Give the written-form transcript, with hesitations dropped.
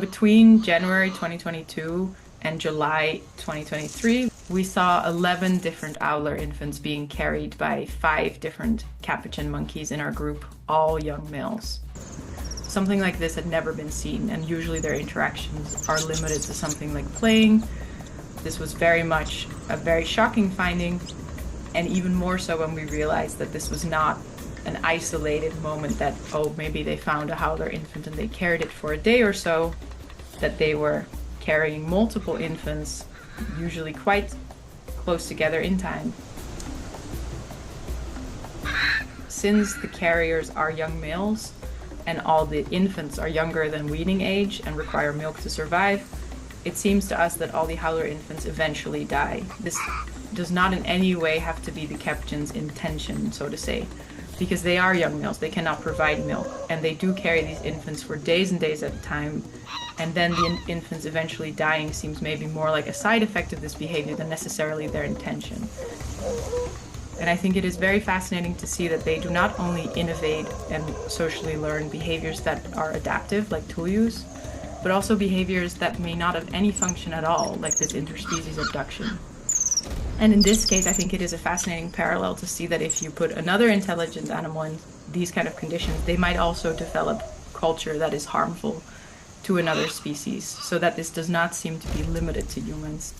Between January 2022 and July 2023, we saw 11 different howler infants being carried by 5 different capuchin monkeys in our group, all young males. Something like this had never been seen, and usually their interactions are limited to something like playing. This was very much a very shocking finding, and even more so when we realized that this was not an isolated moment that, oh, maybe they found a howler infant and they carried it for a day or so, that they were carrying multiple infants, usually quite close together in time. Since the carriers are young males and all the infants are younger than weaning age and require milk to survive, it seems to us that all the howler infants eventually die. This does not in any way have to be the capuchin's intention, so to say, because they are young males, they cannot provide milk, and they do carry these infants for days and days at a time, and then the infants eventually dying seems maybe more like a side effect of this behavior than necessarily their intention. And I think it is very fascinating to see that they do not only innovate and socially learn behaviors that are adaptive, like tool use, but also behaviors that may not have any function at all, like this interspecies abduction. And in this case, I think it is a fascinating parallel to see that if you put another intelligent animal in these kind of conditions, they might also develop culture that is harmful to another species, so that this does not seem to be limited to humans.